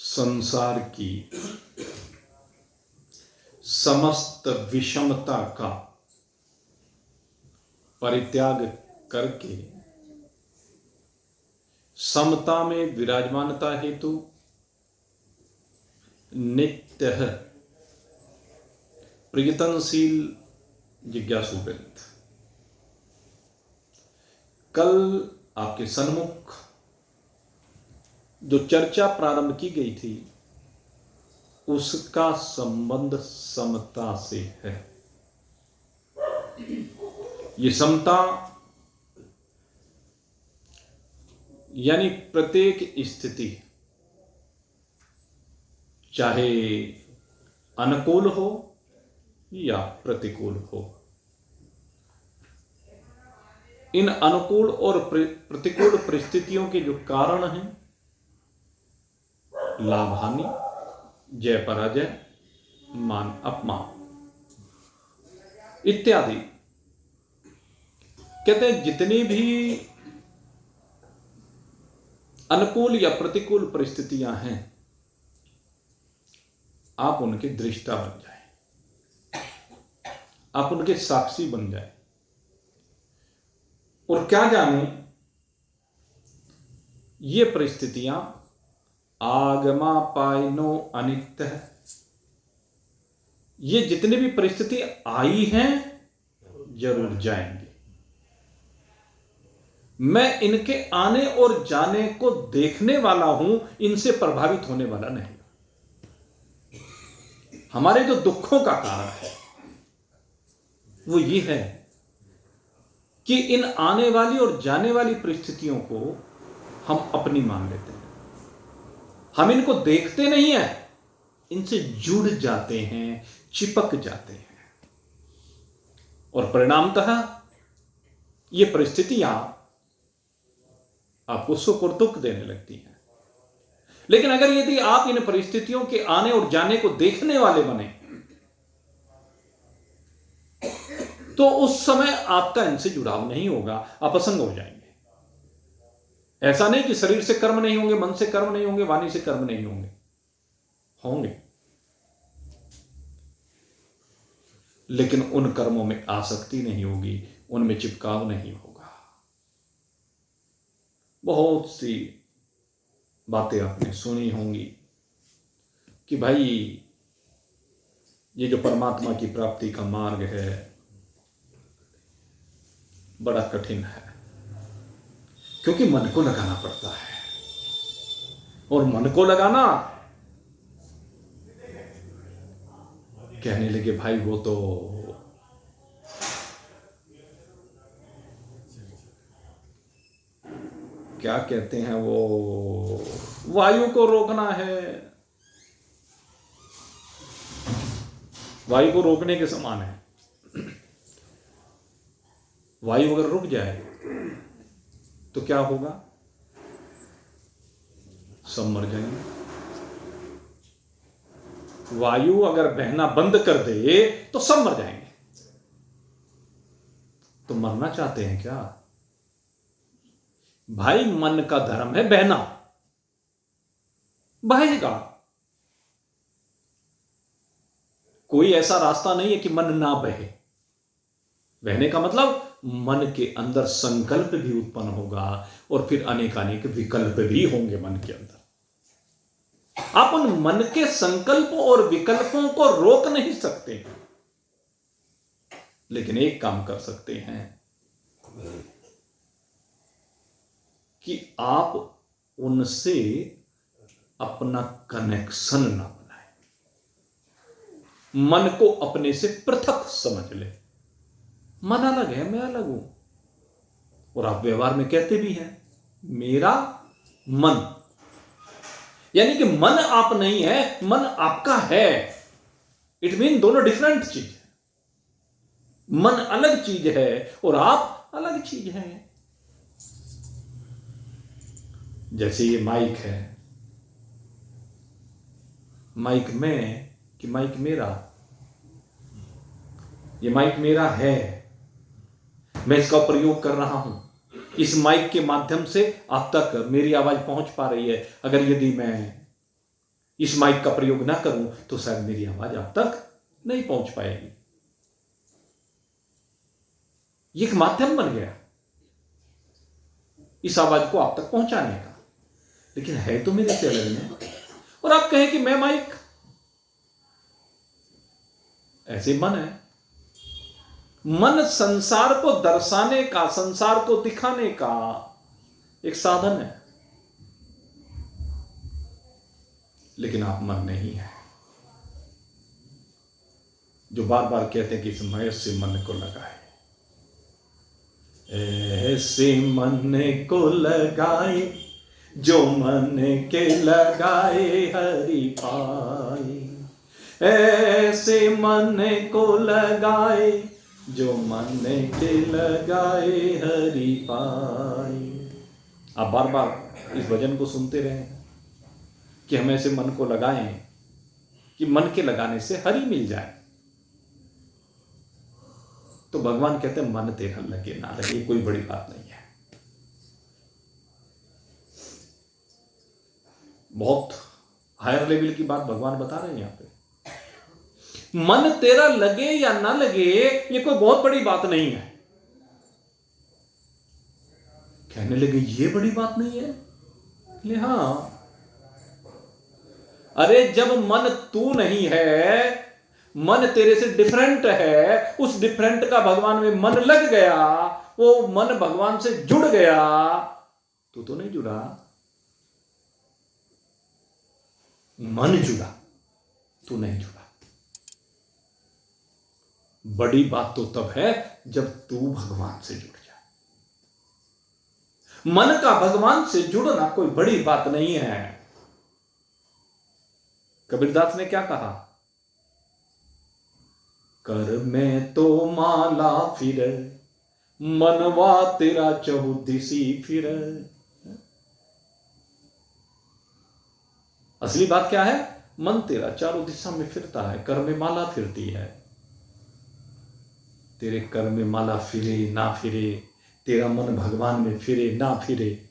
संसार की समस्त विषमता का परित्याग करके समता में विराजमानता हेतु नित्य प्रयत्नशील जिज्ञासु वृंद, कल आपके सन्मुख जो चर्चा प्रारंभ की गई थी उसका संबंध समता से है। ये समता यानी प्रत्येक स्थिति चाहे अनुकूल हो या प्रतिकूल हो, इन अनुकूल और प्रतिकूल परिस्थितियों के जो कारण हैं, लाभ हानि, जय पराजय, मान अपमान इत्यादि, कहते हैं जितनी भी अनुकूल या प्रतिकूल परिस्थितियां हैं आप उनके दृष्टा बन जाए, आप उनके साक्षी बन जाए और क्या जाने ये परिस्थितियां आगमा पाइनो अनित्य है। ये जितनी भी परिस्थिति आई हैं जरूर जाएंगी। मैं इनके आने और जाने को देखने वाला हूं, इनसे प्रभावित होने वाला नहीं। हमारे जो दुखों का कारण है वो ये है कि इन आने वाली और जाने वाली परिस्थितियों को हम अपनी मान लेते हैं। हम इनको देखते नहीं हैं, इनसे जुड़ जाते हैं, चिपक जाते हैं और परिणामतः ये परिस्थितियां आपको सुख और दुख देने लगती हैं। लेकिन अगर यदि आप इन परिस्थितियों के आने और जाने को देखने वाले बने तो उस समय आपका इनसे जुड़ाव नहीं होगा, आप असंग हो जाएंगे। ऐसा नहीं कि शरीर से कर्म नहीं होंगे, मन से कर्म नहीं होंगे, वाणी से कर्म नहीं होंगे, होंगे, लेकिन उन कर्मों में आसक्ति नहीं होगी, उनमें चिपकाव नहीं होगा। बहुत सी बातें आपने सुनी होंगी कि भाई ये जो परमात्मा की प्राप्ति का मार्ग है बड़ा कठिन है, क्योंकि मन को लगाना पड़ता है और मन को लगाना, कहने लगे भाई वो तो क्या कहते हैं, वो वायु को रोकना है, वायु को रोकने के समान है। वायु अगर रुक जाए तो क्या होगा, सब मर जाएंगे। वायु अगर बहना बंद कर दे तो सब मर जाएंगे। तो मरना चाहते हैं क्या भाई? मन का धर्म है बहना, बहेगा। कोई ऐसा रास्ता नहीं है कि मन ना बहे। बहने का मतलब मन के अंदर संकल्प भी उत्पन्न होगा और फिर अनेकानेक विकल्प भी होंगे मन के अंदर। आप उन मन के संकल्प और विकल्पों को रोक नहीं सकते, लेकिन एक काम कर सकते हैं कि आप उनसे अपना कनेक्शन ना बनाएं, मन को अपने से पृथक समझ ले। मन अलग है, मैं अलग हूं, और आप व्यवहार में कहते भी हैं मेरा मन, यानी कि मन आप नहीं है, मन आपका है। इट मीन दोनों डिफरेंट चीज है। मन अलग चीज है और आप अलग चीज है। जैसे ये माइक है, माइक मैं कि माइक मेरा? ये माइक मेरा है, मैं इसका प्रयोग कर रहा हूं। इस माइक के माध्यम से आप तक मेरी आवाज पहुंच पा रही है। अगर यदि मैं इस माइक का प्रयोग ना करूं तो शायद मेरी आवाज आप तक नहीं पहुंच पाएगी। ये एक माध्यम बन गया इस आवाज को आप तक पहुंचाने का, लेकिन है तो मेरे चैनल में। और आप कहें कि मैं माइक, ऐसे मन है। मन संसार को दर्शाने का, संसार को दिखाने का एक साधन है, लेकिन आप मन नहीं है जो बार बार कहते हैं कि इस मय से मन को लगाए। ऐसे मन को लगाए जो मन के लगाए हरि पाए। ऐसे मन को लगाए जो मन के लगाए हरि पाए। आप बार बार इस भजन को सुनते रहें कि हम ऐसे मन को लगाएं कि मन के लगाने से हरि मिल जाए। तो भगवान कहते हैं मन तेरा लगे ना लगे कोई बड़ी बात नहीं है। बहुत हायर लेवल की बात भगवान बता रहे हैं यहां पे। मन तेरा लगे या ना लगे ये कोई बहुत बड़ी बात नहीं है। कहने लगे ये बड़ी बात नहीं है, ले हां, अरे जब मन तू नहीं है, मन तेरे से डिफरेंट है, उस डिफरेंट का भगवान में मन लग गया, वो मन भगवान से जुड़ गया, तू तो नहीं जुड़ा, मन जुड़ा, तू नहीं जुड़ा। बड़ी बात तो तब है जब तू भगवान से जुड़ जाए। मन का भगवान से जुड़ना कोई बड़ी बात नहीं है। कबीरदास ने क्या कहा? कर में तो माला फिर, मनवा तेरा चहुदिशी फिर। असली बात क्या है? मन तेरा चारों दिशा में फिरता है, कर में माला फिरती है। तेरे कर में माला फिरे ना फिरे, तेरा मन भगवान में फिरे ना फिरे,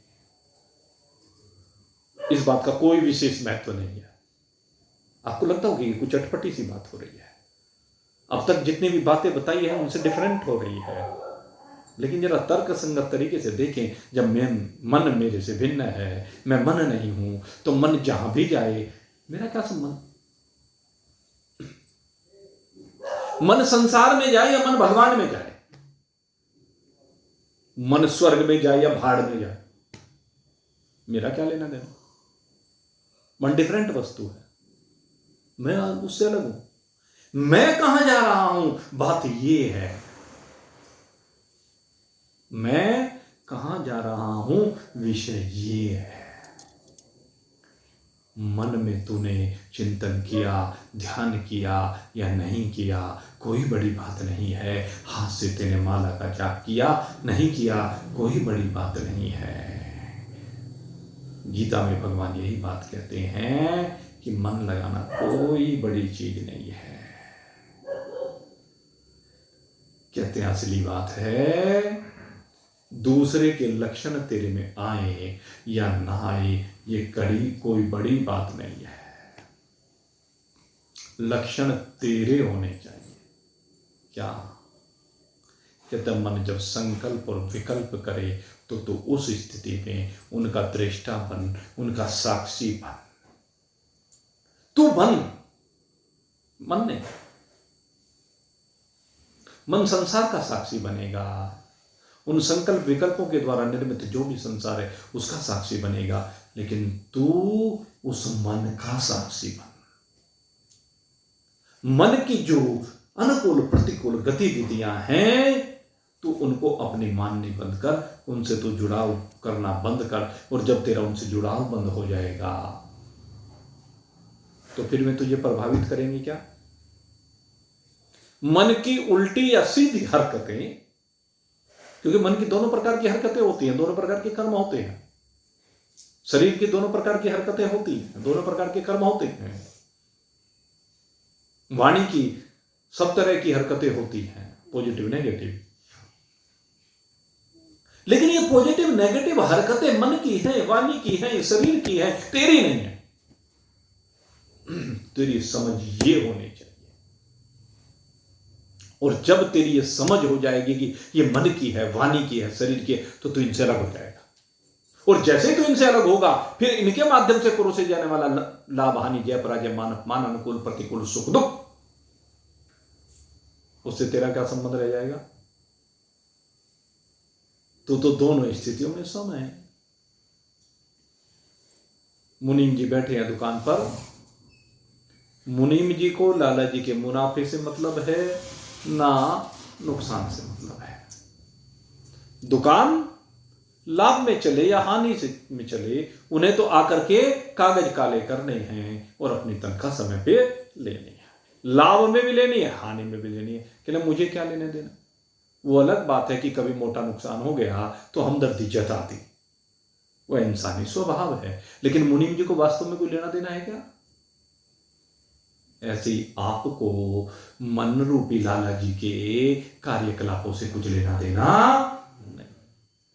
इस बात का कोई विशेष महत्व नहीं है। आपको लगता होगा कि कुछ अटपटी सी बात हो रही है, अब तक जितनी भी बातें बताई है उनसे डिफरेंट हो रही है, लेकिन जरा तर्क संगत तरीके से देखें। जब मन मेरे से भिन्न है, मैं मन नहीं हूं, तो मन जहां भी जाए मेरा क्या संबंध? मन संसार में जाए या मन भगवान में जाए, मन स्वर्ग में जाए या भाड़ में जाए, मेरा क्या लेना देना? मन डिफरेंट वस्तु है, मैं उससे अलग हूं। मैं कहां जा रहा हूं, बात ये है, मैं कहां जा रहा हूं, विषय ये है। मन में तूने चिंतन किया, ध्यान किया या नहीं किया, कोई बड़ी बात नहीं है। हाथ से तेने माला का जाप किया, नहीं किया, कोई बड़ी बात नहीं है। गीता में भगवान यही बात कहते हैं कि मन लगाना कोई बड़ी चीज नहीं है। कहते हैं असली बात है दूसरे के लक्षण तेरे में आए या ना आए, ये कड़ी कोई बड़ी बात नहीं है। लक्षण तेरे होने चाहिए। क्या कहते मन जब संकल्प और विकल्प करे तो तू उस स्थिति में उनका दृष्टा बन, उनका साक्षी बन, तू बन, मन नहीं। मन संसार का साक्षी बनेगा, उन संकल्प विकल्पों के द्वारा निर्मित जो भी संसार है उसका साक्षी बनेगा, लेकिन तू उस मन का साक्षी बन। मन की जो अनुकूल प्रतिकूल गतिविधियां हैं तू उनको अपनी माननी बंद कर, उनसे तू जुड़ाव करना बंद कर, और जब तेरा उनसे जुड़ाव बंद हो जाएगा तो फिर वे तुझे प्रभावित करेंगे क्या? मन की उल्टी या सीधी हरकतें, क्योंकि मन की दोनों प्रकार की हरकतें होती हैं, दोनों प्रकार के कर्म होते हैं। शरीर की दोनों प्रकार की हरकतें होती हैं, दोनों प्रकार के कर्म होते हैं। वाणी की सब तरह की हरकतें होती हैं, पॉजिटिव नेगेटिव। लेकिन ये पॉजिटिव नेगेटिव हरकतें मन की हैं, वाणी की हैं, शरीर की हैं, तेरी नहीं है। तेरी समझ ये होनी चाहिए। और जब तेरी ये समझ हो जाएगी कि ये मन की है, वाणी की है, शरीर की है, तो तू इनसे अलग हो जाएगा। और जैसे ही तू इनसे अलग होगा, फिर इनके माध्यम से परोसे जाने वाला लाभ, हानि, जय पराजय, मान अनुकूल प्रतिकूल, सुख दुख, उससे तेरा क्या संबंध रह जाएगा? तू तो दोनों स्थितियों में सम है। मुनीम जी बैठे हैं दुकान पर। मुनीम जी को लाला जी के मुनाफे से मतलब है ना नुकसान से मतलब है। दुकान लाभ में चले या हानि से में चले, उन्हें तो आकर के कागज काले करने हैं और अपनी तनख्वाह समय पे लेनी है। लाभ में भी लेनी है, हानि में भी लेनी है। कि मुझे क्या लेने देना। वो अलग बात है कि कभी मोटा नुकसान हो गया तो हमदर्दी जताती, वह इंसानी स्वभाव है। लेकिन मुनीम जी को वास्तव में कोई लेना देना है क्या? ऐसे ही आपको मन रूपी लाला जी के कार्यकलापों से कुछ लेना देना नहीं।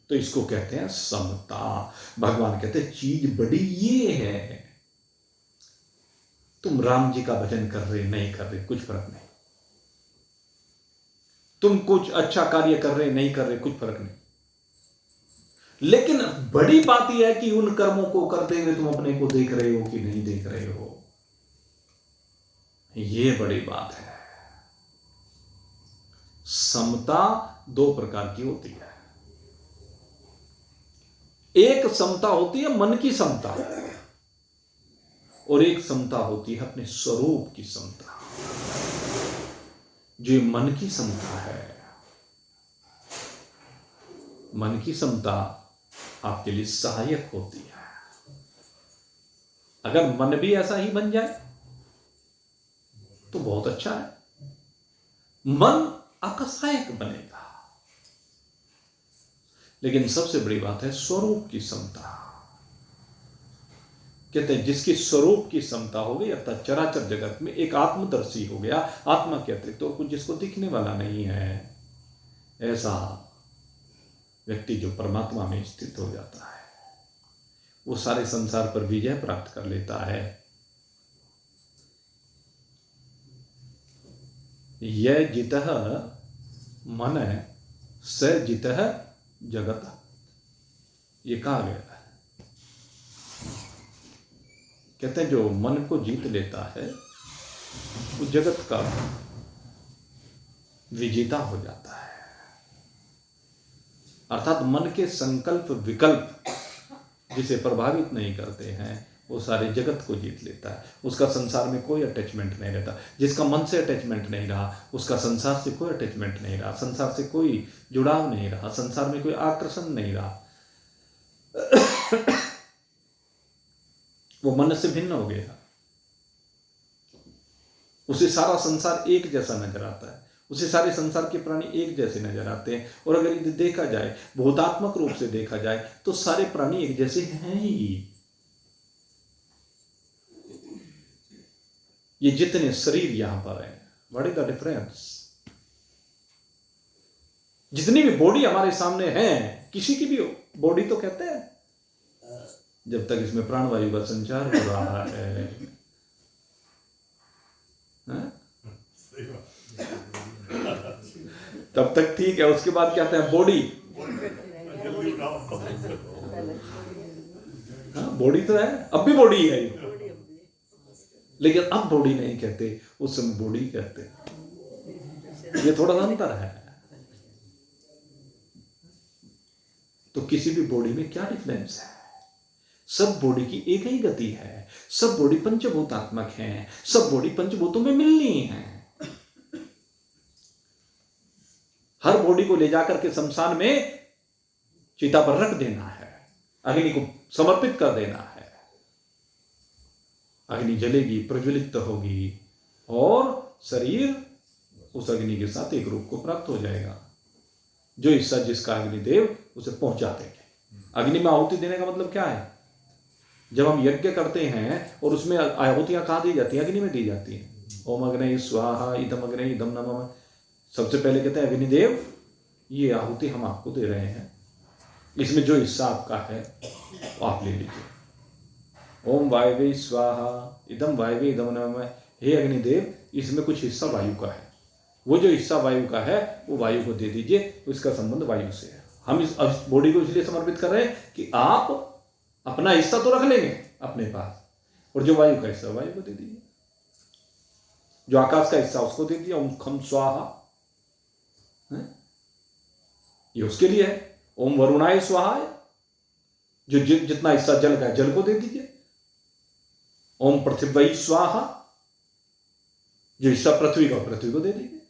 तो इसको कहते हैं समता। भगवान कहते हैं चीज बड़ी ये है, तुम राम जी का भजन कर रहे नहीं कर रहे कुछ फर्क नहीं, तुम कुछ अच्छा कार्य कर रहे नहीं कर रहे कुछ फर्क नहीं, लेकिन बड़ी बात यह है कि उन कर्मों को करते हुए तुम अपने को देख रहे हो कि नहीं देख रहे हो। ये बड़ी बात है। समता दो प्रकार की होती है। एक समता होती है मन की समता, और एक समता होती है अपने स्वरूप की समता। जो मन की समता है, मन की समता आपके लिए सहायक होती है। अगर मन भी ऐसा ही बन जाए तो बहुत अच्छा है। मन आपका सहायक बनेगा। लेकिन सबसे बड़ी बात है स्वरूप की समता। कहते हैं जिसकी स्वरूप की समता हो गई, अर्थात चराचर जगत में एक आत्मदर्शी हो गया, आत्मा के अतिरिक्त तो कुछ जिसको दिखने वाला नहीं है, ऐसा व्यक्ति जो परमात्मा में स्थित हो जाता है, वो सारे संसार पर विजय प्राप्त कर लेता है। यह जितः मन स जितः जगत, ये कहा गया है। कहते हैं जो मन को जीत लेता है वो जगत का विजेता हो जाता है। अर्थात मन के संकल्प विकल्प जिसे प्रभावित नहीं करते हैं, वो सारे जगत को जीत लेता है। उसका संसार में कोई अटैचमेंट नहीं रहता। जिसका मन से अटैचमेंट नहीं रहा, उसका संसार से कोई अटैचमेंट नहीं रहा, संसार से कोई जुड़ाव नहीं रहा, संसार में कोई आकर्षण नहीं रहा। वो मन से भिन्न हो गया। उसे सारा संसार एक जैसा नजर आता है, उसे सारे संसार के प्राणी एक जैसे नजर आते हैं। और अगर यदि देखा जाए, भौतात्मक रूप से देखा जाए, तो सारे प्राणी एक जैसे हैं ही। ये जितने शरीर यहां पर हैं, व्हाट इज द डिफरेंस? जितनी भी बॉडी हमारे सामने है, किसी की भी बॉडी तो कहते हैं, जब तक इसमें प्राणवायु का संचार हो रहा है, तब तक ठीक है। उसके बाद क्या कहते हैं? बॉडी। हाँ, बॉडी तो है, अब भी बॉडी है, लेकिन अब बॉडी नहीं कहते, उस समय बॉडी कहते। ये थोड़ा सा अंतर है। तो किसी भी बॉडी में क्या डिफरेंस है? सब बॉडी की एक ही गति है, सब बॉडी पंचभूतात्मक है, सब बॉडी पंचभूतों में मिलनी है। हर बॉडी को ले जाकर के शमशान में चिता पर रख देना है, अग्नि को समर्पित कर देना है। अग्नि जलेगी, प्रज्वलित होगी, और शरीर उस अग्नि के साथ एक रूप को प्राप्त हो जाएगा। जो हिस्सा जिसका अग्निदेव उसे पहुंचा देंगे। अग्नि में आहुति देने का मतलब क्या है? जब हम यज्ञ करते हैं और उसमें आहुतियां कहाँ दी जाती हैं? अग्नि में दी जाती हैं। ओम अग्नि स्वाहा, इदम अग्नि इदम नमः। सबसे पहले कहते हैं अग्निदेव, ये आहुति हम आपको दे रहे हैं, इसमें जो हिस्सा आपका है वो आप ले लीजिए। ओम वायवे स्वाहा इदम वायवे इदम नमः। हे अग्निदेव, इसमें कुछ हिस्सा वायु का है, वो जो हिस्सा वायु का है वो वायु को दे दीजिए, उसका संबंध वायु से है। हम इस बॉडी को इसलिए समर्पित कर रहे हैं कि आप अपना हिस्सा तो रख लेंगे अपने पास, और जो वायु का हिस्सा वायु को दे दीजिए, जो आकाश का हिस्सा उसको दे दिया। ओम खम स्वाहा, ये उसके लिए है। ओम वरुणाय स्वाहा, जो जितना हिस्सा जल का है जल को दे दीजिए। ओम पृथ्वी स्वाहा, जो हिस्सा पृथ्वी का पृथ्वी को दे दीजिए।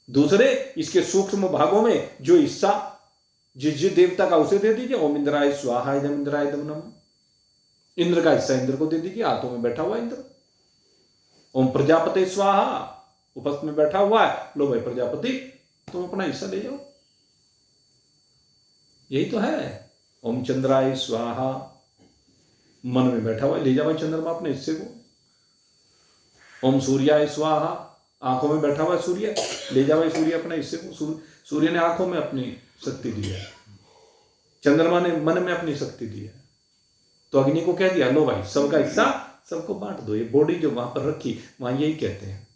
दूसरे इसके सूक्ष्म भागों में जो हिस्सा जिस देवता का उसे दे दीजिए। ओम इंद्राय स्वाहा इदम इंद्राय इदम नमः। इंद्र का हिस्सा इंद्र को दे दीजिए, हाथों में बैठा हुआ इंद्र। ओम प्रजापति स्वाहा, उपस्थ में बैठा हुआ है, लो भाई प्रजापति तुम अपना हिस्सा ले जाओ, यही तो है। ओम चंद्राय स्वाहा, मन में बैठा हुआ है, ले जाओ चंद्रमा अपने हिस्से को। ओम सूर्याय स्वाहा, आंखों में बैठा हुआ है सूर्य, ले जाओ सूर्य अपने हिस्से को। सूर्य ने आंखों में अपनी शक्ति दी है, चंद्रमा ने मन में अपनी शक्ति दी है, तो अग्नि को कह दिया लो भाई सबका हिस्सा सबको बांट दो। ये बॉडी जो वहां पर रखी वहां यही कहते हैं।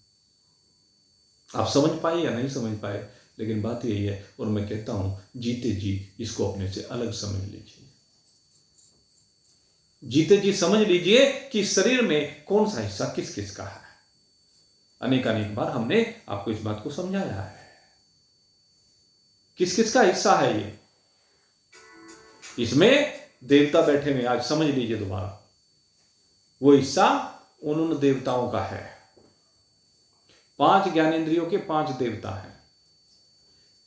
आप समझ पाए या नहीं समझ पाए, लेकिन बात यही है। और मैं कहता हूं जीते जी इसको अपने से अलग समझ लीजिए। जीते जी समझ लीजिए कि शरीर में कौन सा हिस्सा किस किस का है। अनेक बार हमने आपको इस बात को समझाया है, किस किस का हिस्सा है ये। इसमें देवता बैठे हुए, आज समझ लीजिए दोबारा, वो हिस्सा उन देवताओं का है। 5 ज्ञानेंद्रियों के 5 देवता हैं,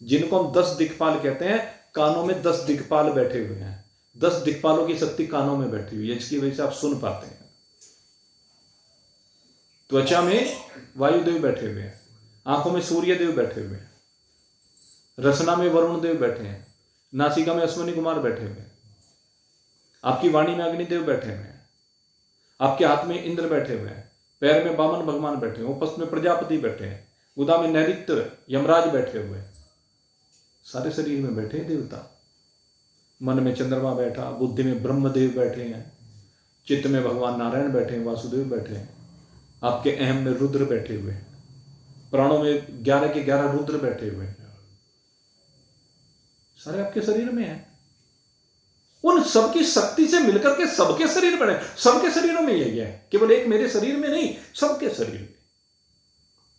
जिनको हम 10 दिक्पाल कहते हैं। कानों में 10 दिक्पाल बैठे हुए हैं, 10 दिक्पालों की शक्ति कानों में बैठी हुई है, इसकी वजह से आप सुन पाते हैं। त्वचा में वायुदेव बैठे हुए हैं, आंखों में सूर्य देव बैठे हुए हैं, रसना में वरुण देव बैठे हैं, नासिका में अश्विनी कुमार बैठे हुए हैं, आपकी वाणी में अग्निदेव बैठे हुए हैं, आपके हाथ में इंद्र बैठे हुए हैं, पैर में वामन भगवान बैठे हैं, उपस्थ में प्रजापति बैठे हैं, गुदा में नैऋत्य यमराज बैठे हुए हैं। सारे शरीर में बैठे हैं देवता। मन में चंद्रमा बैठा, बुद्धि में ब्रह्मदेव बैठे हैं, चित्त में भगवान नारायण बैठे हैं, वासुदेव बैठे हैं, आपके अहम में रुद्र बैठे हुए हैं, प्राणों में 11 के 11 रुद्र बैठे हुए हैं। सारे आपके शरीर में हैं। उन सबकी शक्ति से मिलकर के सबके शरीर बने। सबके शरीरों में यही है, केवल एक मेरे शरीर में नहीं, सबके शरीर में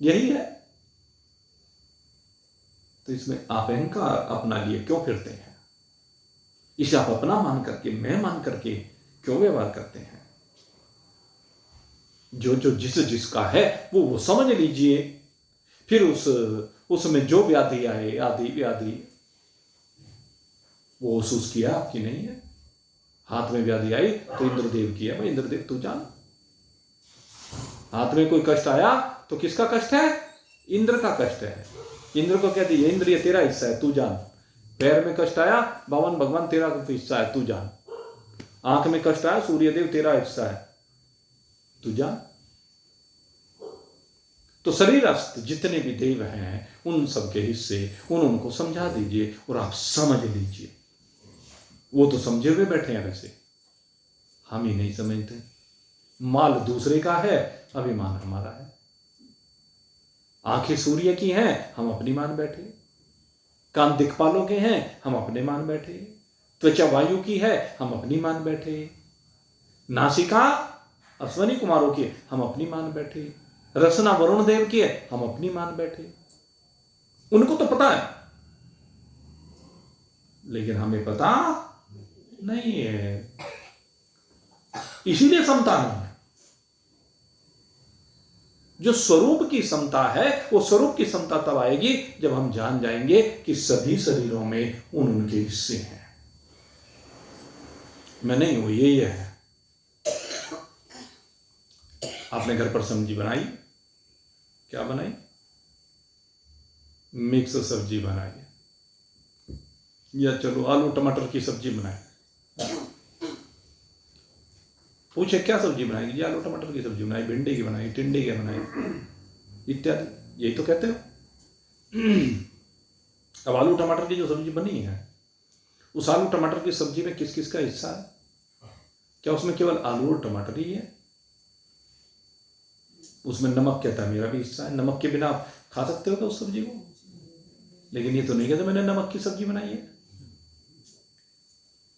यही है। तो इसमें आप अहंकार अपना लिए क्यों फिरते हैं? इसे आप अपना मान करके, मैं मान करके क्यों व्यवहार करते हैं? जो जो जिसका है वो समझ लीजिए। फिर उसमें जो व्याधि आए, आदि व्याधि, वो उसकी है, आपकी नहीं है। हाथ में व्याधि आई तो इंद्रदेव की है, भाई इंद्रदेव तू जान। हाथ में कोई कष्ट आया तो किसका कष्ट है? इंद्र का कष्ट है। इंद्र को कहती है इंद्र ये तेरा हिस्सा है, तू जान। पैर में कष्ट आया, बावन भगवान तेरा हिस्सा है, तू जान। आंख में कष्ट आया, सूर्यदेव तेरा हिस्सा है, तू जान। तो शरीरस्थ जितने भी देव हैं उन सबके हिस्से उनको समझा दीजिए और आप समझ लीजिए। वो तो समझे हुए बैठे हैं, वैसे हम ही नहीं समझते। माल दूसरे का है, अभिमान हमारा है। आंखें सूर्य की हैं, हम अपनी मान बैठे। कान दिक्पालों के हैं, हम अपने मान बैठे। त्वचा वायु की है, हम अपनी मान बैठे। नासिका अश्विनी कुमारों की, हम अपनी मान बैठे। रसना वरुण देव की है, हम अपनी मान बैठे। उनको तो पता है, लेकिन हमें पता नहीं है, इसीलिए समता नहीं है। जो स्वरूप की समता है, वो स्वरूप की समता तब आएगी जब हम जान जाएंगे कि सभी शरीरों में उनके हिस्से हैं। मैं नहीं हूं, यही है। आपने घर पर सब्जी बनाई, क्या बनाई? मिक्स सब्जी बनाई, या चलो आलू टमाटर की सब्जी बनाई। पूछे क्या सब्जी बनाई? जी आलू टमाटर की सब्जी बनाई, भिंडी की बनाई, टिंडे की बनाई, इत्यादि। यही तो कहते हो। अब आलू टमाटर की जो सब्जी बनी है, उस आलू टमाटर की सब्जी में किस किस का हिस्सा है? क्या उसमें केवल आलू और टमाटर ही है? उसमें नमक कहता है मेरा भी हिस्सा है, नमक के बिना आप खा सकते हो क्या उस सब्जी को? लेकिन ये तो नहीं कहते मैंने नमक की सब्जी बनाई है।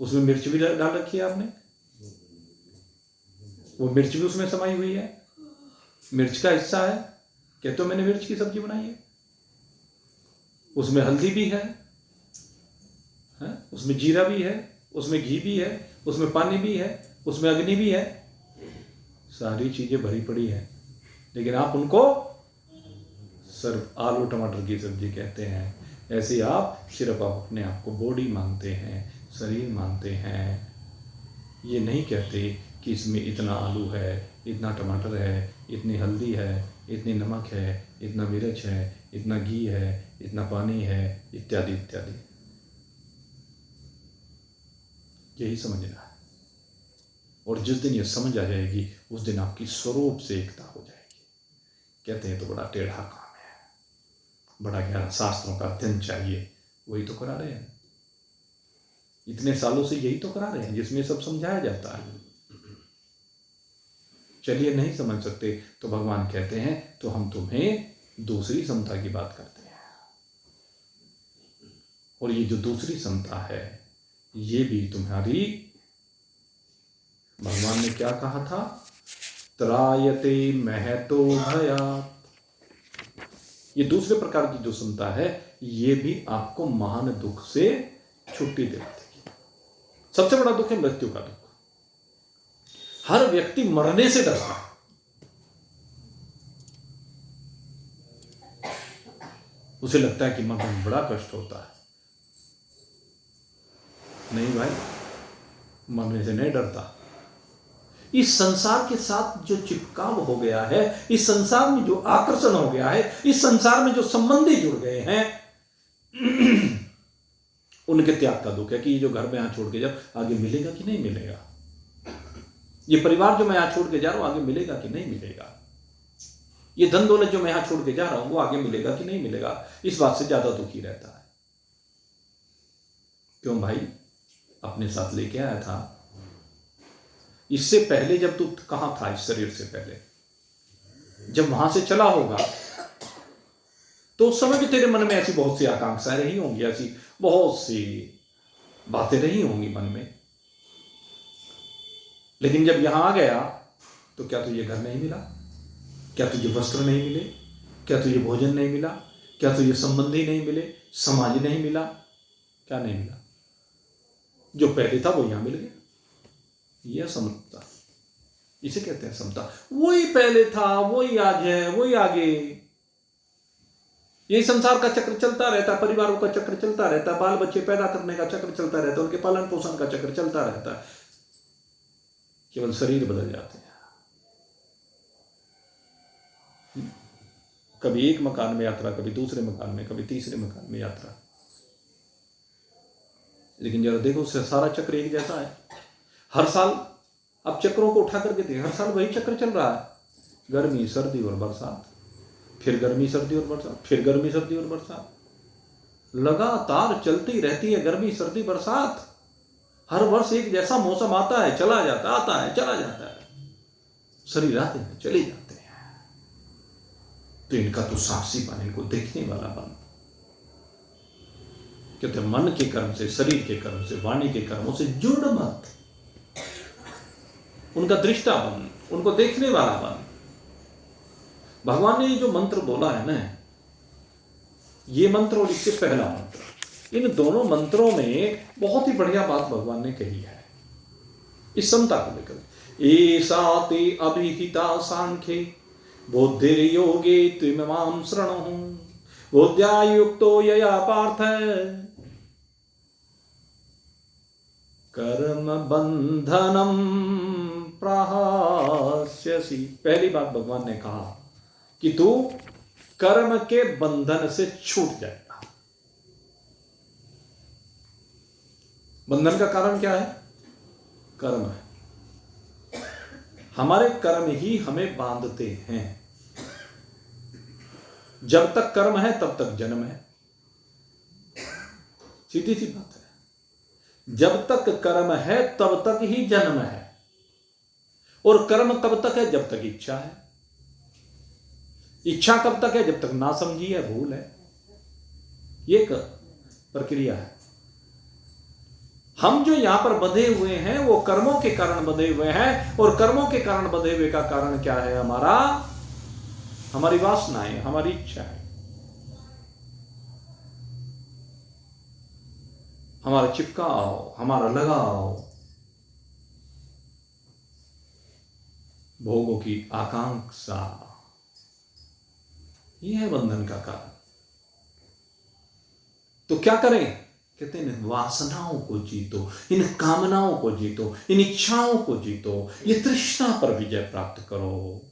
उसमें मिर्च भी डाल रखी है आपने, वो मिर्च भी उसमें समाई हुई है, मिर्च का हिस्सा है, कहते हो मैंने मिर्च की सब्जी बनाई है। उसमें हल्दी भी है, उसमें जीरा भी है, उसमें घी भी है, उसमें पानी भी है, उसमें अग्नि भी है, सारी चीजें भरी पड़ी है। लेकिन आप उनको सिर्फ आलू टमाटर की सब्जी कहते हैं। ऐसे आप सिर्फ आप अपने आप को बॉडी मानते हैं, शरीर मानते हैं। ये नहीं कहते कि इसमें इतना आलू है, इतना टमाटर है, इतनी हल्दी है, इतनी नमक है, इतना मिर्च है, इतना घी है, इतना पानी है, इत्यादि इत्यादि। यही समझना है। और जिस दिन ये समझ आ जाएगी उस दिन आपकी स्वरूप से एकता हो जाएगी। कहते हैं तो बड़ा टेढ़ा काम है, बड़ा गहरा शास्त्रों का अध्ययन चाहिए। वही तो करा रहे हैं, इतने सालों से यही तो करा रहे हैं जिसमें सब समझाया जाता है। चलिए नहीं समझ सकते तो भगवान कहते हैं तो हम तुम्हें दूसरी समता की बात करते हैं। और ये जो दूसरी समता है ये भी तुम्हारी, भगवान ने क्या कहा था, त्रायते महतो भयात्। ये दूसरे प्रकार की जो समता है ये भी आपको महान दुख से छुट्टी दिला देगी। सबसे बड़ा दुख है मृत्यु का दुख। हर व्यक्ति मरने से डरता है। उसे लगता है कि मरने में बड़ा कष्ट होता है। नहीं भाई, मरने से नहीं डरता। इस संसार के साथ जो चिपकाव हो गया है, इस संसार में जो आकर्षण हो गया है, इस संसार में जो संबंधी जुड़ गए हैं उनके त्याग का दुख है कि ये जो घर में यहां छोड़ के जाओ आगे मिलेगा कि नहीं मिलेगा, ये परिवार जो मैं यहां छोड़ के जा रहा हूं आगे मिलेगा कि नहीं मिलेगा, ये धन दौलत जो मैं यहां छोड़ के जा रहा हूं वो आगे मिलेगा कि नहीं मिलेगा, इस बात से ज्यादा दुखी रहता है। क्यों भाई, अपने साथ लेके आया था। इससे पहले जब तू कहां था, इस शरीर से पहले जब वहां से चला होगा तो उस समय भी तेरे मन में ऐसी बहुत सी आकांक्षाएं रही होंगी, ऐसी बहुत सी बातें रही होंगी मन में। लेकिन जब यहां आ गया तो क्या तुझे घर नहीं मिला, क्या तुझे वस्त्र नहीं मिले, क्या तुझे भोजन नहीं मिला, क्या तुझे संबंधी नहीं मिले, समाज नहीं मिला, क्या नहीं मिला? जो पहले था वो यहां मिल गया। यह समता, इसे कहते हैं समता। वही पहले था, वही आज है, वही आगे। यही संसार का चक्र चलता रहता है, परिवारों का चक्र चलता रहता है, बाल बच्चे पैदा करने का चक्र चलता रहता है, उनके पालन पोषण का चक्र चलता रहता है। केवल शरीर बदल जाते हैं। कभी एक मकान में यात्रा, कभी दूसरे मकान में, कभी तीसरे मकान में यात्रा। लेकिन जरा देखो सारा चक्र एक जैसा है। हर साल अब चक्रों को उठा करके देखें, हर साल वही चक्र चल रहा है। गर्मी सर्दी और बरसात, फिर गर्मी सर्दी और बरसात, फिर गर्मी सर्दी और बरसात, लगातार चलती रहती है गर्मी सर्दी बरसात। हर वर्ष एक जैसा मौसम आता है चला जाता, आता है चला जाता है। शरीर आते हैं चले जाते हैं। तो इनका तो साक्षी बन, इनको देखने वाला बन। कहते मन के कर्म से, शरीर के कर्म से, वाणी के कर्मों से जुड़ मत। उनका दृष्टा बन, उनको देखने वाला बन। भगवान ने जो मंत्र बोला है ना, ये मंत्र और इससे पहला मंत्र, इन दोनों मंत्रों में बहुत ही बढ़िया बात भगवान ने कही है इस समता को लेकर। ऐसा ते अभिहिता सांख्ये बुद्धिर्योगे त्विमां शृणु बुद्ध्या युक्तो यया पार्थ कर्म बंधनम प्रहास्यसि। पहली बात भगवान ने कहा कि तू कर्म के बंधन से छूट जाएगा। बंधन का कारण क्या है? कर्म है। हमारे कर्म ही हमें बांधते हैं। जब तक कर्म है तब तक जन्म है, सीधी सी बात है। जब तक कर्म है तब तक ही जन्म है। और कर्म कब तक है? जब तक इच्छा है। इच्छा कब तक है? जब तक ना समझी है, भूल है। ये एक प्रक्रिया है। हम जो यहां पर बंधे हुए हैं वो कर्मों के कारण बंधे हुए हैं, और कर्मों के कारण बंधे हुए का कारण क्या है? हमारी वासनाएं, हमारी इच्छा है, हमारा चिपकाव, हमारा लगाव, भोगों की आकांक्षा, यह है बंधन का कारण। तो क्या करें? कहते हैं इन वासनाओं को जीतो, इन कामनाओं को जीतो, इन इच्छाओं को जीतो, ये तृष्णा पर विजय प्राप्त करो।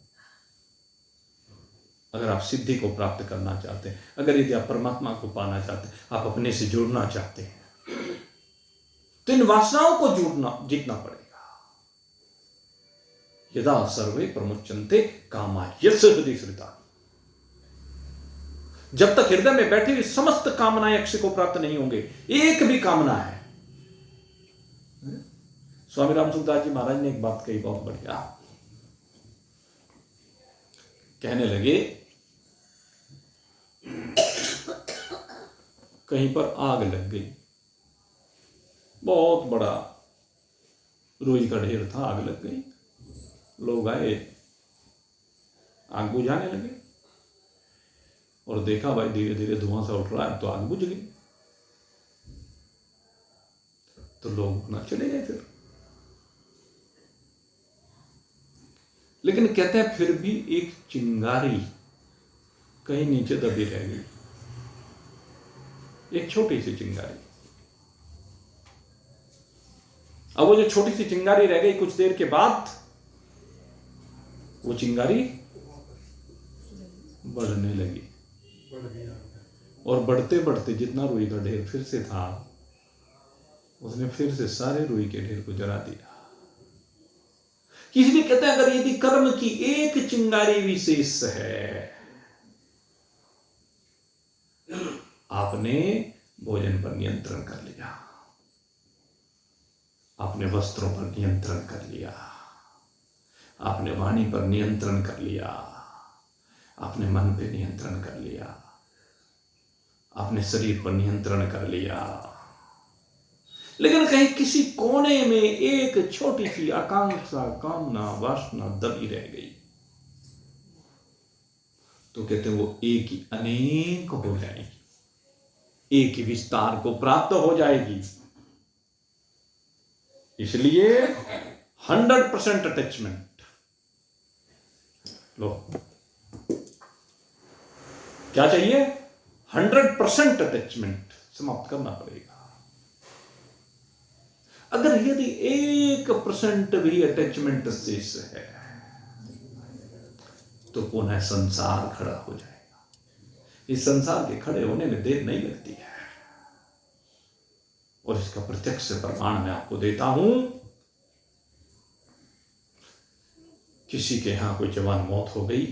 अगर आप सिद्धि को प्राप्त करना चाहते हैं, अगर यदि आप परमात्मा को पाना चाहते हैं, आप अपने से जुड़ना चाहते हैं, तो इन वासनाओं को जीतना पड़ेगा। यदा सर्वे प्रमुच्यन्ते कामा यस्य हृदि स्थिता। जब तक हृदय में बैठी हुई समस्त कामनाएं अक्षय को प्राप्त नहीं होंगे, एक भी कामना है। स्वामी रामसुखदास जी महाराज ने एक बात कही, बहुत बढ़िया। कहने लगे कहीं पर आग लग गई, बहुत बड़ा रुई का ढेर था, आग लग गई। लोग आए, आग बुझाने लगे, और देखा भाई धीरे धीरे धुआं सा उठ रहा है, तो आग बुझ गई। तो लोग अपना चले गए फिर। लेकिन कहते हैं फिर भी एक चिंगारी कहीं नीचे दबी रह गई, एक छोटी सी चिंगारी। अब वो जो छोटी सी चिंगारी रह गई, कुछ देर के बाद वो चिंगारी बढ़ने लगी, और बढ़ते बढ़ते जितना रुई का ढेर फिर से था, उसने फिर से सारे रुई के ढेर को जला दिया। इसलिए कहते हैं अगर यदि कर्म की एक चिंगारी भी शेष है, आपने भोजन पर नियंत्रण कर लिया, आपने वस्त्रों पर नियंत्रण कर लिया, आपने वाणी पर नियंत्रण कर लिया, आपने मन पे नियंत्रण कर लिया, आपने शरीर पर नियंत्रण कर लिया। लेकिन कहीं किसी कोने में एक छोटी सी आकांक्षा, कामना, वासना दबी रह गई, तो कहते हैं वो एक ही अनेक हो जाएगी, एक ही विस्तार को प्राप्त हो जाएगी। इसलिए 100% अटैचमेंट लो। क्या चाहिए? 100% अटैचमेंट समाप्त करना पड़ेगा। अगर यदि 1% भी अटैचमेंट शेष है, तो पुनः संसार खड़ा हो जाएगा। इस संसार के खड़े होने में देर नहीं लगती है, और इसका प्रत्यक्ष प्रमाण मैं आपको देता हूं। किसी के यहां कोई जवान मौत हो गई,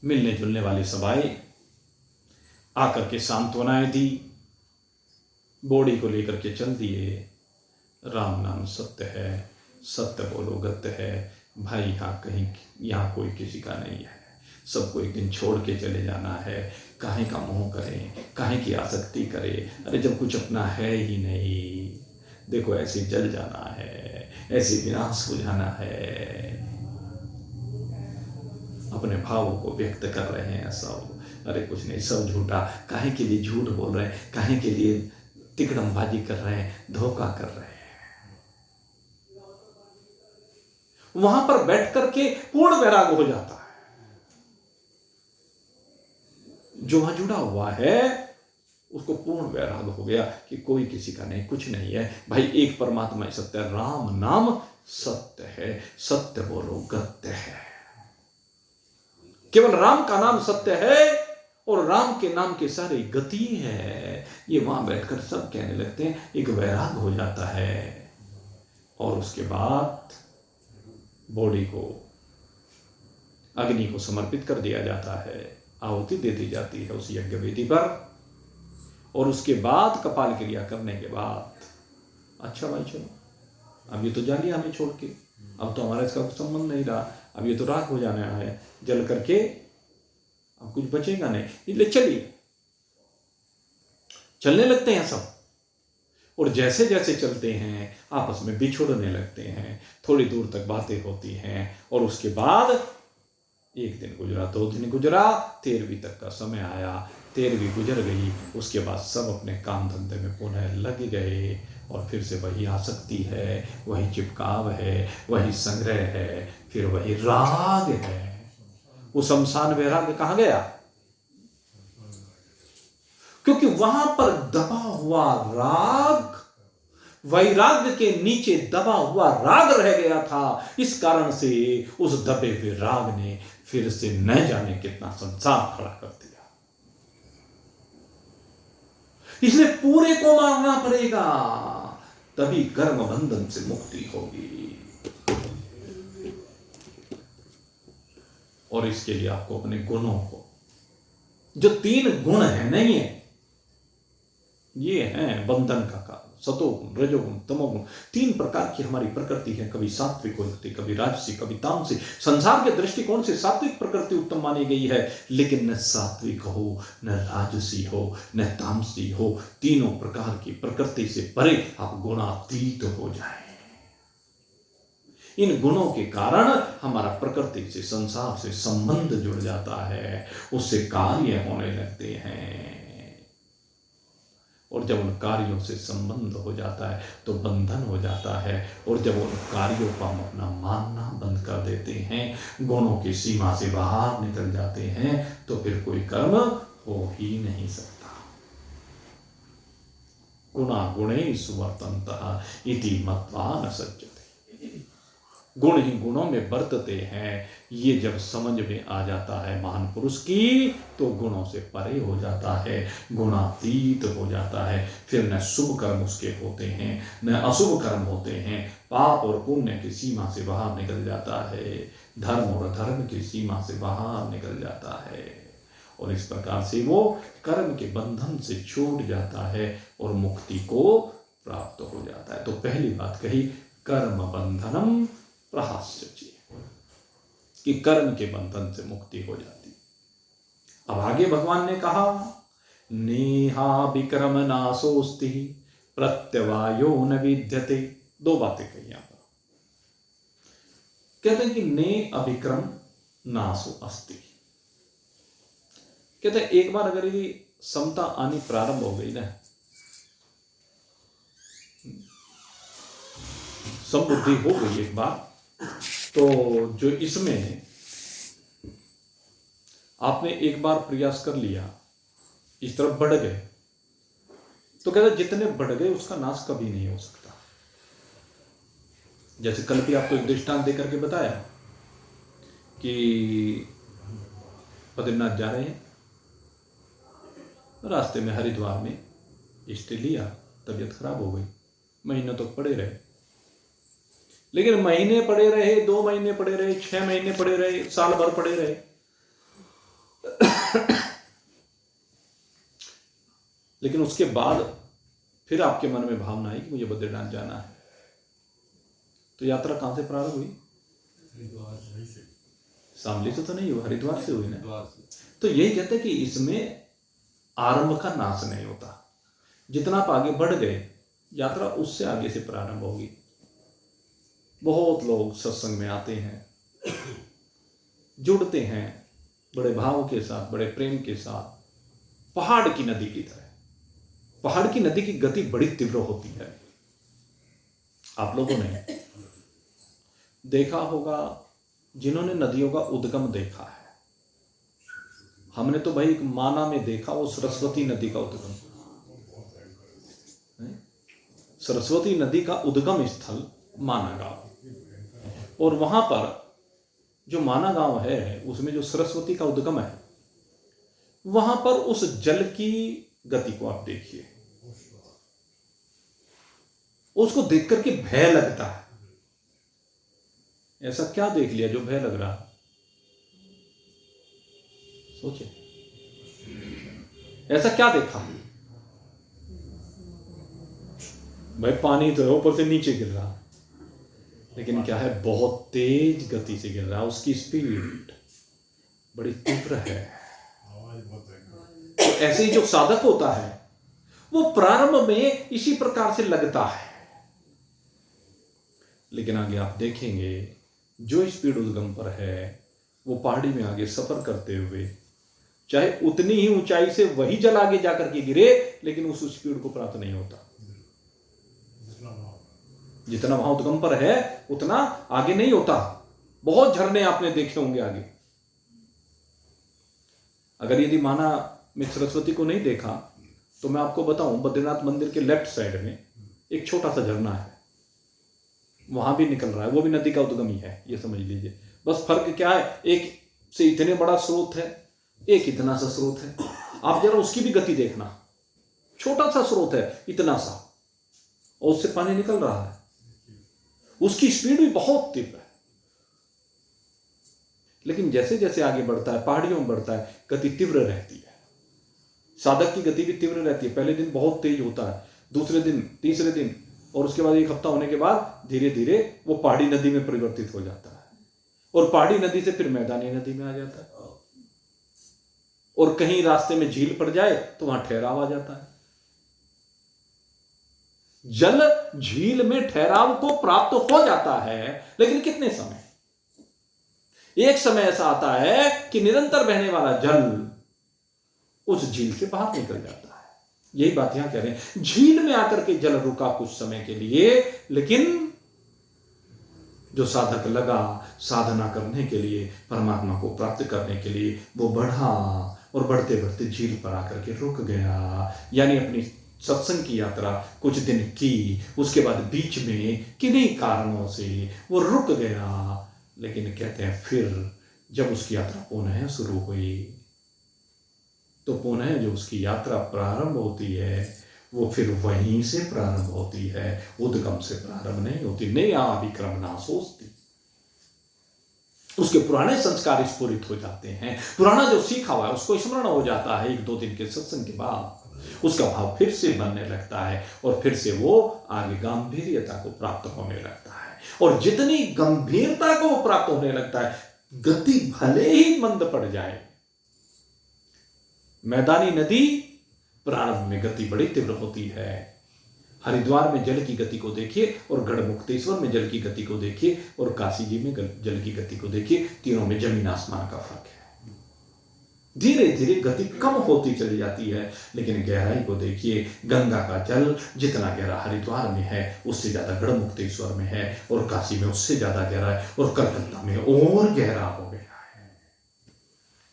मिलने जुलने वाली सभाएं आकर के सांत्वनाएं दी, बॉडी को लेकर के चल दिए, राम नाम सत्य है, सत्य बोलो गत्य है, भाई यहाँ कोई किसी का नहीं है, सबको एक दिन छोड़ के चले जाना है, काहे का मोह करें, काहे की आसक्ति करें, अरे जब कुछ अपना है ही नहीं, देखो ऐसे जल जाना है, ऐसे विनाश हो जाना है। अपने भावों को व्यक्त कर रहे हैं सब, अरे कुछ नहीं, सब झूठा, काहे के लिए झूठ बोल रहे हैं, काहे के लिए तिकड़मबाजी कर रहे हैं, धोखा कर रहे हैं। वहां पर बैठ करके पूर्ण वैराग हो जाता है। जो वहां जुड़ा हुआ है उसको पूर्ण वैराग हो गया कि कोई किसी का नहीं, कुछ नहीं है भाई, एक परमात्मा ही सत्य है, राम नाम सत्य है, सत्य बोलो गत्य है। केवल राम का नाम सत्य है, और राम के नाम के सारे गति है। ये वहां बैठकर सब कहने लगते हैं, एक वैराग हो जाता है। और उसके बाद बॉडी को, अग्नि को समर्पित कर दिया जाता है, आहुति दे दी जाती है उस यज्ञ वेदी पर। और उसके बाद कपाल क्रिया करने के बाद, अच्छा भाई चलो अब ये तो जा लिया हमें छोड़ के, अब तो हमारा इसका कुछ संबंध नहीं रहा, अब ये तो राख हो जाना है जल करके, अब कुछ बचेगा नहीं, इसलिए चलिए चलने लगते हैं सब। और जैसे जैसे चलते हैं आपस में बिछुड़ने लगते हैं, थोड़ी दूर तक बातें होती हैं, और उसके बाद एक दिन गुजरा, 2 दिन गुजरा, 13वीं तक का समय आया, 13वीं गुजर गई। उसके बाद सब अपने काम धंधे में पुनः लग गए, और फिर से वही आसक्ति है, वही चिपकाव है, वही संग्रह है, फिर वही राग है। वो शमशान वैराग्य कहाँ गया? क्योंकि वहां पर दबा हुआ राग वैराग्य के नीचे दबा हुआ राग रह गया था। इस कारण से उस दबे हुए राग ने फिर से न जाने कितना संसार खड़ा कर दिया। इसलिए पूरे को मारना पड़ेगा, तभी कर्म बंधन से मुक्ति होगी। और इसके लिए आपको अपने गुणों को, जो 3 गुण है नहीं है, ये है बंधन का कारण, सतोगुण, रजोगुण, तमोगुण। 3 प्रकार की हमारी प्रकृति है, कभी सात्विक होती, कभी राजसी, कभी तामसी। संसार के दृष्टिकोण से सात्विक प्रकृति उत्तम मानी गई है, लेकिन न सात्विक हो, न राजसी हो, न तामसी हो। तीनों प्रकार की प्रकृति से परे आप गुणातीत हो जाए। इन गुणों के कारण हमारा प्रकृति से, संसार से संबंध जुड़ जाता है, उससे कार्य होने लगते हैं। और जब उन कार्यों से संबंध हो जाता है तो बंधन हो जाता है। और जब उन कार्यों को हम अपना मानना बंद कर देते हैं, गुणों की सीमा से बाहर निकल जाते हैं, तो फिर कोई कर्म हो ही नहीं सकता। गुणा गुणे सुवर्तन्तः इति मत्वा न सज्जते। गुण ही गुणों में बरतते हैं, ये जब समझ में आ जाता है महान पुरुष की, तो गुणों से परे हो जाता है, गुणातीत हो जाता है। फिर न शुभ कर्म उसके होते हैं, न अशुभ कर्म होते हैं। पाप और पुण्य की सीमा से बाहर निकल जाता है, धर्म और अधर्म की सीमा से बाहर निकल जाता है। और इस प्रकार से वो कर्म के बंधन से छूट जाता है और मुक्ति को प्राप्त हो जाता है। तो पहली बात कही, कर्म बंधनम प्रहास्यचि, कि कर्म के बंधन से मुक्ति हो जाती। अब आगे भगवान ने कहा, नेहा विक्रम नाशोस्ति प्रत्यवायो न विद्यते। 2 बातें कही यहां पर। कहते हैं कि ने अभिक्रम नाशो अस्ति। कहते हैं एक बार अगर ये समता आनी प्रारंभ हो गई ना, समबुद्धि हो गई एक बार, तो जो इसमें आपने एक बार प्रयास कर लिया, इस तरफ बढ़ गए, तो कहते जितने बढ़ गए उसका नाश कभी नहीं हो सकता। जैसे कल भी आपको एक दृष्टांत देकर के बताया कि बद्रीनाथ जा रहे हैं, रास्ते में हरिद्वार में स्टे लिया, तबीयत खराब हो गई, महीनों तक पड़े रहे। लेकिन महीने पड़े रहे, 2 महीने पड़े रहे, 6 महीने पड़े रहे, साल भर पड़े रहे, लेकिन उसके बाद फिर आपके मन में भावना आई कि मुझे बद्रीनाथ जाना है, तो यात्रा कहां से प्रारंभ हुई? शामली से तो नहीं हुई, हरिद्वार से हुई ना। तो यही कहते हैं कि इसमें आरंभ का नाश नहीं होता। जितना आप आगे बढ़ गए, यात्रा उससे आगे से प्रारंभ होगी। बहुत लोग सत्संग में आते हैं, जुड़ते हैं बड़े भाव के साथ, बड़े प्रेम के साथ, पहाड़ की नदी की तरह। पहाड़ की नदी की गति बड़ी तीव्र होती है। आप लोगों ने देखा होगा, जिन्होंने नदियों का उद्गम देखा है। हमने तो भाई माना में देखा, वो सरस्वती नदी का उद्गम। सरस्वती नदी का उद्गम स्थल माना गांव, और वहां पर जो माना गांव है, उसमें जो सरस्वती का उद्गम है, वहां पर उस जल की गति को आप देखिए, उसको देख करके भय लगता है। ऐसा क्या देख लिया जो भय लग रहा? सोचे, ऐसा क्या देखा? भाई पानी तो ऊपर से नीचे गिर रहा, लेकिन क्या है, बहुत तेज गति से गिर रहा है, उसकी स्पीड बड़ी तीव्र है। तो ऐसे ही जो साधक होता है वो प्रारंभ में इसी प्रकार से लगता है, लेकिन आगे आप देखेंगे जो स्पीड उद्गम पर है वो पहाड़ी में आगे सफर करते हुए चाहे उतनी ही ऊंचाई से वही जल आगे जाकर के गिरे, लेकिन उस स्पीड को प्राप्त नहीं होता। जितना वहां उद्गम पर है उतना आगे नहीं होता। बहुत झरने आपने देखे होंगे आगे। अगर यदि माना मैं सरस्वती को नहीं देखा तो मैं आपको बताऊं, बद्रीनाथ मंदिर के लेफ्ट साइड में एक छोटा सा झरना है, वहां भी निकल रहा है, वो भी नदी का उद्गम ही है, ये समझ लीजिए। बस फर्क क्या है, एक से इतने बड़ा स्रोत है, एक इतना सा स्रोत है। आप जरा उसकी भी गति देखना, छोटा सा स्रोत है इतना सा, और उससे पानी निकल रहा है, उसकी स्पीड भी बहुत तीव्र है। लेकिन जैसे जैसे आगे बढ़ता है, पहाड़ियों में बढ़ता है, गति तीव्र रहती है। साधक की गति भी तीव्र रहती है। पहले दिन बहुत तेज होता है, दूसरे दिन, तीसरे दिन, और उसके बाद एक हफ्ता होने के बाद धीरे धीरे वो पहाड़ी नदी में परिवर्तित हो जाता है, और पहाड़ी नदी से फिर मैदानी नदी में आ जाता है, और कहीं रास्ते में झील पड़ जाए तो वहां ठहराव आ जाता है। जल झील में ठहराव को प्राप्त हो जाता है, लेकिन कितने समय? एक समय ऐसा आता है कि निरंतर बहने वाला जल उस झील से बाहर निकल जाता है। यही बात यहां कह रहे हैं, झील में आकर के जल रुका कुछ समय के लिए, लेकिन जो साधक लगा साधना करने के लिए, परमात्मा को प्राप्त करने के लिए, वो बढ़ा, और बढ़ते बढ़ते झील पर आकर के रुक गया। यानी अपनी सत्संग की यात्रा कुछ दिन की, उसके बाद बीच में किन्हीं कारणों से वो रुक गया। लेकिन कहते हैं फिर जब उसकी यात्रा पुनः शुरू हुई, तो पुनः जो उसकी यात्रा प्रारंभ होती है वो फिर वहीं से प्रारंभ होती है, उद्गम से प्रारंभ नहीं होती। नया विक्रम ना सोचती। उसके पुराने संस्कार स्फुरित हो जाते हैं, पुराना जो सीखा हुआ है उसको स्मरण हो जाता है। एक दो दिन के सत्संग के बाद उसका भाव फिर से बनने लगता है, और फिर से वो आगे गंभीरता को प्राप्त होने लगता है। और जितनी गंभीरता को वो प्राप्त होने लगता है, गति भले ही मंद पड़ जाए, मैदानी नदी प्रारंभ में गति बड़ी तीव्र होती है। हरिद्वार में जल की गति को देखिए, और गढ़मुक्तेश्वर में जल की गति को देखिए, और काशी जी में जल की गति को देखिए, तीनों में जमीन आसमान का फर्क है। धीरे धीरे गति कम होती चली जाती है, लेकिन गहराई को देखिए। गंगा का जल जितना गहरा हरिद्वार में है उससे ज्यादा गढ़मुक्तेश्वर में है, और काशी में उससे ज्यादा गहरा है, और कलकत्ता में और गहरा हो गया है,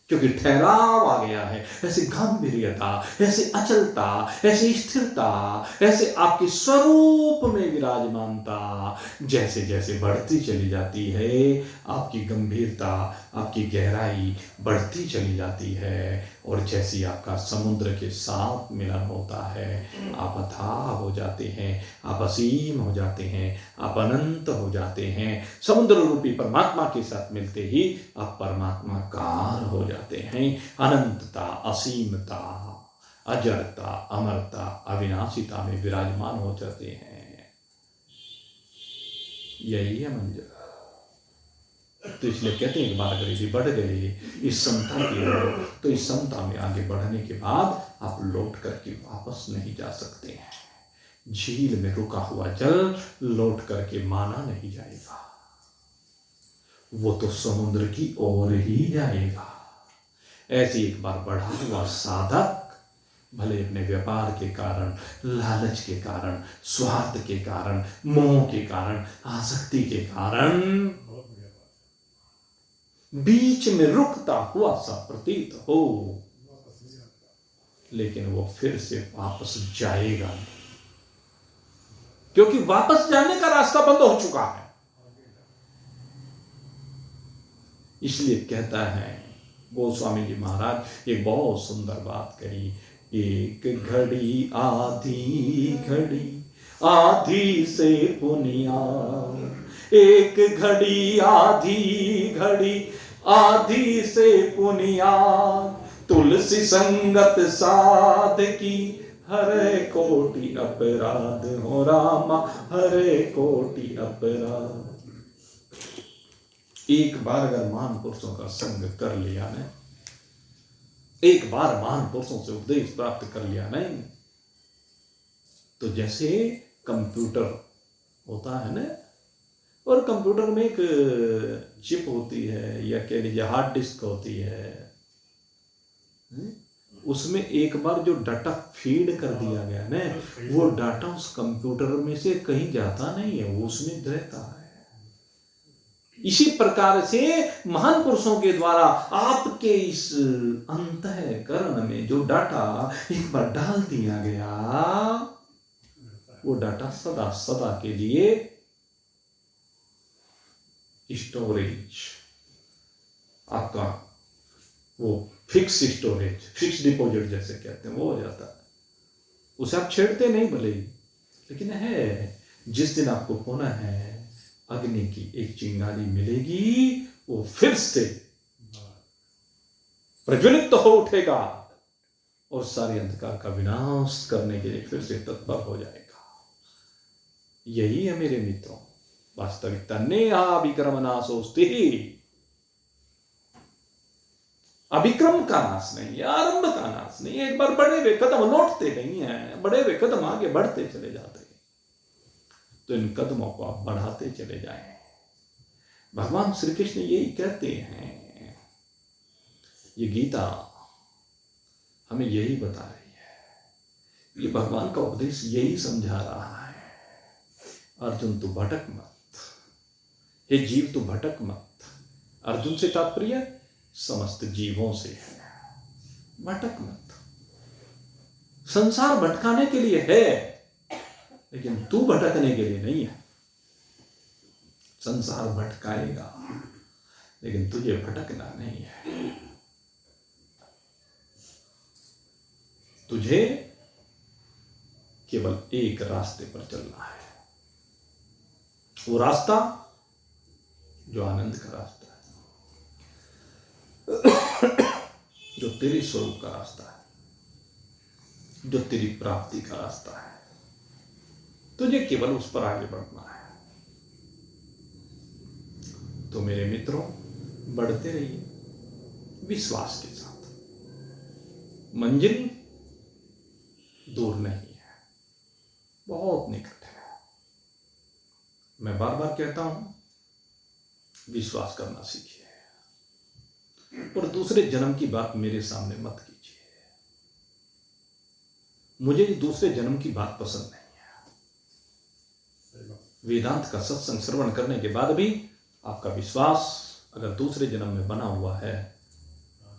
क्योंकि ठहराव आ गया है। ऐसे गंभीरता, ऐसे अचलता, ऐसे स्थिरता, ऐसे आपके स्वरूप में विराजमानता जैसे जैसे बढ़ती चली जाती है, आपकी गंभीरता, आपकी गहराई बढ़ती चली जाती है। और जैसे आपका समुद्र के साथ मिलन होता है, आप अथाह हो जाते हैं, आप असीम हो जाते हैं, आप अनंत हो जाते हैं। समुद्र रूपी परमात्मा के साथ मिलते ही आप परमात्माकार हो जाते हैं। अनंतता, असीमता, अजरता, अमरता, अविनाशिता में विराजमान हो जाते हैं। यही है मंजिल। तो इसलिए कहते हैं एक बार अगर यदि बढ़ गए इस समता की ओर, तो इस समता में आगे बढ़ने के बाद आप लौट करके वापस नहीं जा सकते हैं। झील में रुका हुआ जल लौट करके माना नहीं जाएगा, वो तो समुद्र की ओर ही जाएगा। ऐसे एक बार बढ़ा हुआ साधक भले अपने व्यापार के कारण, लालच के कारण, स्वार्थ के कारण, मोह के कारण, आसक्ति के कारण बीच में रुकता हुआ सा प्रतीत हो, लेकिन वो फिर से वापस जाएगा नहीं, क्योंकि वापस जाने का रास्ता बंद हो चुका है। इसलिए कहता है गोस्वामी जी महाराज एक बहुत सुंदर बात कही, एक घड़ी आधी घड़ी आधी से पुनिया, एक घड़ी आधी घड़ी आधी से पुनिया, तुलसी संगत साध की हरे कोटि अपराध हो रामा, हरे कोटि अपराध। एक बार अगर महान पुरुषों का संग कर लिया ना, एक बार महान पुरुषों से उपदेश प्राप्त कर लिया नहीं, तो जैसे कंप्यूटर होता है ना, और कंप्यूटर में एक चिप होती है या कह लीजिए हार्ड डिस्क होती है, उसमें एक बार जो डाटा फीड कर दिया गया ना, वो डाटा उस कंप्यूटर में से कहीं जाता नहीं है, वो उसमें रहता है। इसी प्रकार से महान पुरुषों के द्वारा आपके इस अंतःकरण में जो डाटा एक बार डाल दिया गया, वो डाटा सदा सदा के लिए स्टोरेज, आपका वो फिक्स स्टोरेज, फिक्स डिपॉजिट जैसे कहते हैं, वो हो जाता है। उसे आप छेड़ते नहीं भले ही, लेकिन है जिस दिन आपको पुनः है अग्नि की एक चिंगारी मिलेगी, वो फिर से प्रज्वलित हो उठेगा और सारे अंधकार का विनाश करने के लिए फिर से तत्पर हो जाएगा। यही है मेरे मित्रों वास्तविकता। नेहा विक्रम नाशोस्ति, अभिक्रम का नाश नहीं है, आरंभ का नाश नहीं है। एक बार बढ़े हुए कदम लौटते नहीं है, बढ़े हुए कदम आगे बढ़ते चले जाते हैं। तो इन कदमों को आप बढ़ाते चले जाएं। भगवान श्री कृष्ण यही कहते हैं, ये गीता हमें यही बता रही है, ये भगवान का उपदेश यही समझा रहा है। अर्जुन तू भटक मत, हे जीव तू भटक मत। अर्जुन से तात्पर्य समस्त जीवों से है, भटक मत। संसार भटकाने के लिए है, लेकिन तू भटकने के लिए नहीं है। संसार भटकाएगा, लेकिन तुझे भटकना नहीं है। तुझे केवल एक रास्ते पर चलना है, वो रास्ता जो आनंद का रास्ता है, जो तेरे स्वरूप का रास्ता है, जो तेरी प्राप्ति का रास्ता है। तुझे केवल उस पर आगे बढ़ना है। तो मेरे मित्रों, बढ़ते रहिए विश्वास के साथ। मंजिल दूर नहीं है, बहुत निकट है। मैं बार बार कहता हूं, विश्वास करना सीखिए और दूसरे जन्म की बात मेरे सामने मत कीजिए। मुझे दूसरे जन्म की बात पसंद नहीं है। वेदांत का सत्संग श्रवण करने के बाद भी आपका विश्वास अगर दूसरे जन्म में बना हुआ है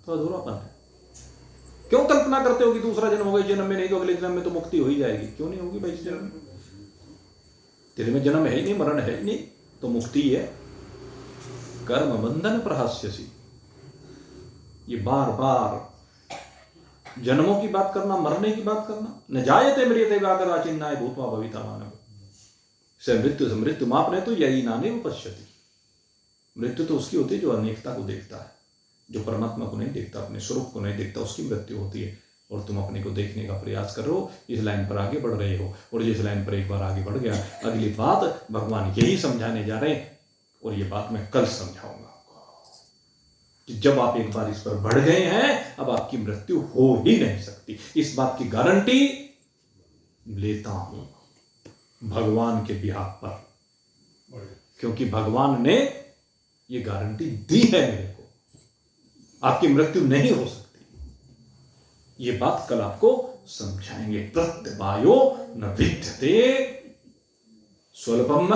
तो अधूरापन है। क्यों कल्पना करते हो कि दूसरा जन्म होगा, इस जन्म में नहीं तो अगले जन्म में तो मुक्ति हो ही जाएगी? क्यों नहीं होगी भाई? इस जन्म में तेरे में जन्म है ही नहीं, मरण है ही नहीं, तो मुक्ति है। कर्म बंधन प्रहास्यसि। ये बार बार जन्मों की बात करना, मरने की बात करना, न जायते म्रियते व्याघ्राचिन्नाय भूत्वा भविता मानव से मृत्यु मापने तो यही नाने पश्यति। मृत्यु तो उसकी होती है जो अनेकता को देखता है, जो परमात्मा को नहीं देखता, अपने स्वरूप को नहीं देखता, उसकी मृत्यु होती है। और तुम अपने को देखने का प्रयास कर रहे हो, इस लाइन पर आगे बढ़ रहे हो, और जिस लाइन पर एक बार आगे बढ़ गया, अगली बात भगवान यही समझाने जा रहे हैं। और ये बात मैं कल समझाऊंगा आपको कि जब आप एक बार इस पर बढ़ गए हैं, अब आपकी मृत्यु हो ही नहीं सकती। इस बात की गारंटी लेता हूं भगवान के बिहाफ पर, क्योंकि भगवान ने ये गारंटी दी है मेरे को, आपकी मृत्यु नहीं हो सकती। ये बात कल आपको समझाएंगे। प्रत्यवायो न विद्यते स्वल्पम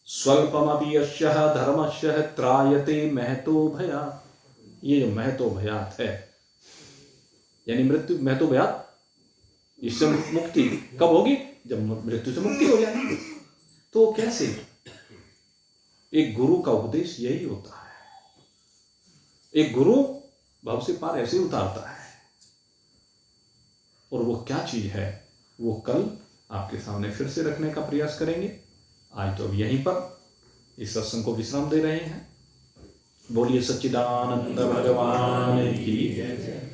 स्वल्पमपि यस्य धर्मस्य त्रायते महतो भयात्। ये जो महतो भयात् है, यानी मृत्यु महतो भयात्, इससे मुक्ति कब होगी? जब मृत्यु से मुक्ति हो जाएगी। तो कैसे? एक गुरु का उपदेश यही होता है। एक गुरु भाव से पार ऐसे उतारता है, और वो क्या चीज है वो कल आपके सामने फिर से रखने का प्रयास करेंगे। आज तो अब यहीं पर इस सत्संग को विश्राम दे रहे हैं। बोलिए सच्चिदानंद भगवान की जय।